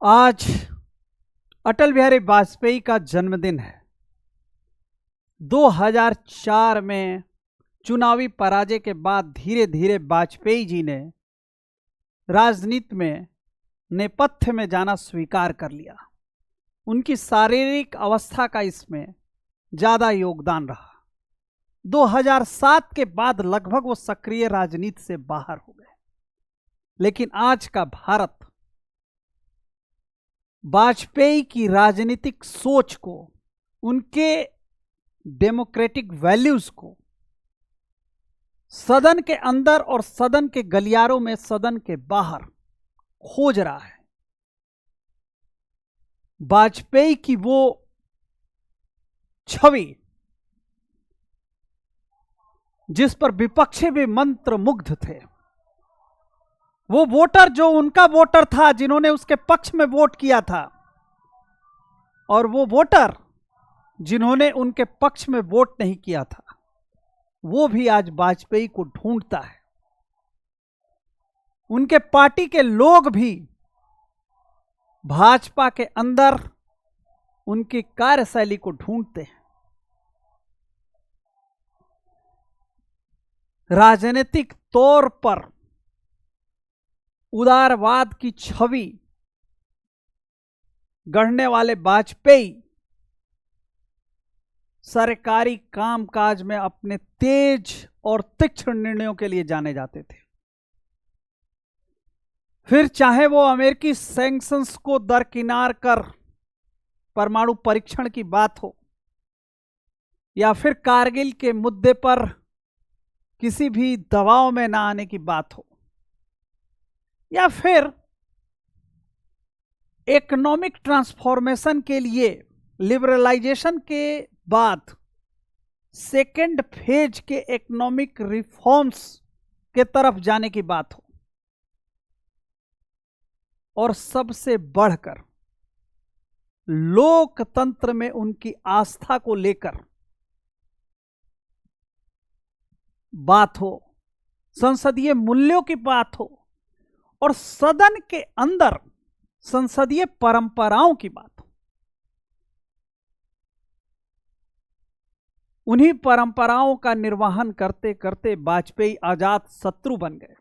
आज अटल बिहारी वाजपेयी का जन्मदिन है। 2004 में चुनावी पराजय के बाद धीरे धीरे वाजपेयी जी ने राजनीति में नेपथ्य में जाना स्वीकार कर लिया। उनकी शारीरिक अवस्था का इसमें ज़्यादा योगदान रहा। 2007 के बाद लगभग वो सक्रिय राजनीति से बाहर हो गए। लेकिन आज का भारत वाजपेयी की राजनीतिक सोच को, उनके डेमोक्रेटिक वैल्यूज को सदन के अंदर और सदन के गलियारों में, सदन के बाहर खोज रहा है। वाजपेयी की वो छवि जिस पर विपक्षी भी मंत्र मुग्ध थे, वो वोटर जो उनका वोटर था, जिन्होंने उसके पक्ष में वोट किया था, और वो वोटर जिन्होंने उनके पक्ष में वोट नहीं किया था, वो भी आज वाजपेयी को ढूंढता है। उनके पार्टी के लोग भी भाजपा के अंदर उनकी कार्यशैली को ढूंढते हैं। राजनीतिक तौर पर उदारवाद की छवि गढ़ने वाले वाजपेयी सरकारी कामकाज में अपने तेज और तीक्ष्ण निर्णयों के लिए जाने जाते थे। फिर चाहे वो अमेरिकी सैंक्शंस को दरकिनार कर परमाणु परीक्षण की बात हो, या फिर कारगिल के मुद्दे पर किसी भी दबाव में ना आने की बात हो, या फिर इकोनॉमिक ट्रांसफॉर्मेशन के लिए लिबरलाइजेशन के बाद सेकेंड फेज के इकोनॉमिक रिफॉर्म्स के तरफ जाने की बात हो, और सबसे बढ़कर लोकतंत्र में उनकी आस्था को लेकर बात हो, संसदीय मूल्यों की बात हो, और सदन के अंदर संसदीय परंपराओं की बात हो। उन्हीं परंपराओं का निर्वहन करते करते वाजपेयी अजात शत्रु बन गए,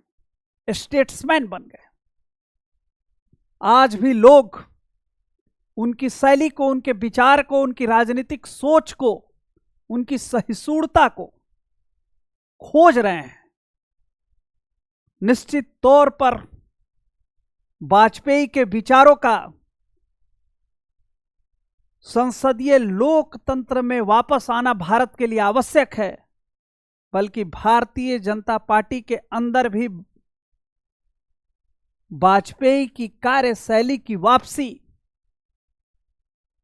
स्टेट्समैन बन गए। आज भी लोग उनकी शैली को, उनके विचार को, उनकी राजनीतिक सोच को, उनकी सहिष्णुता को खोज रहे हैं। निश्चित तौर पर वाजपेयी के विचारों का संसदीय लोकतंत्र में वापस आना भारत के लिए आवश्यक है, बल्कि भारतीय जनता पार्टी के अंदर भी वाजपेयी की कार्यशैली की वापसी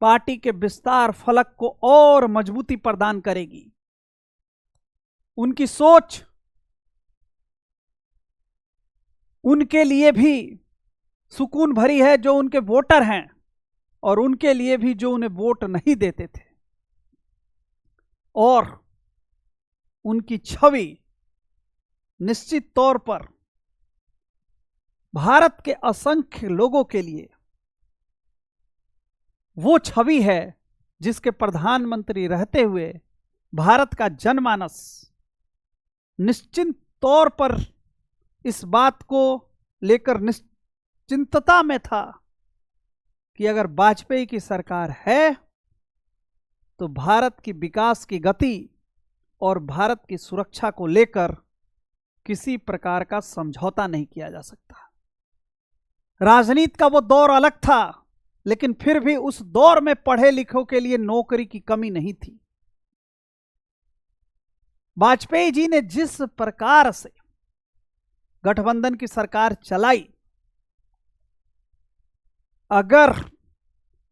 पार्टी के विस्तार फलक को और मजबूती प्रदान करेगी। उनकी सोच उनके लिए भी सुकून भरी है जो उनके वोटर हैं, और उनके लिए भी जो उन्हें वोट नहीं देते थे। और उनकी छवि निश्चित तौर पर भारत के असंख्य लोगों के लिए वो छवि है जिसके प्रधानमंत्री रहते हुए भारत का जनमानस निश्चित तौर पर इस बात को लेकर निश्चिंतता में था कि अगर वाजपेयी की सरकार है तो भारत की विकास की गति और भारत की सुरक्षा को लेकर किसी प्रकार का समझौता नहीं किया जा सकता। राजनीति का वो दौर अलग था, लेकिन फिर भी उस दौर में पढ़े लिखों के लिए नौकरी की कमी नहीं थी। वाजपेयी जी ने जिस प्रकार से गठबंधन की सरकार चलाई, अगर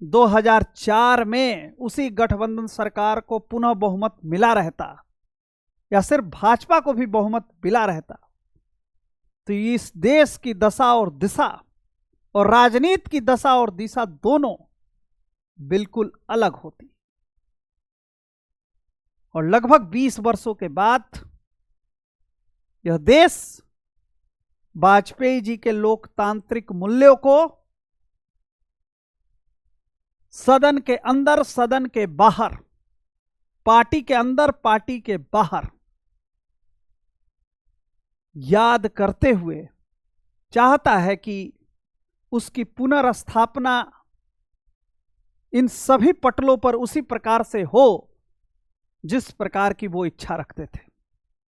2004 में उसी गठबंधन सरकार को पुनः बहुमत मिला रहता, या सिर्फ भाजपा को भी बहुमत मिला रहता, तो इस देश की दशा और दिशा और राजनीति की दशा और दिशा दोनों बिल्कुल अलग होती। और लगभग 20 वर्षों के बाद यह देश वाजपेयी जी के लोकतांत्रिक मूल्यों को सदन के अंदर, सदन के बाहर, पार्टी के अंदर, पार्टी के बाहर याद करते हुए चाहता है कि उसकी पुनर्स्थापना इन सभी पटलों पर उसी प्रकार से हो जिस प्रकार की वो इच्छा रखते थे।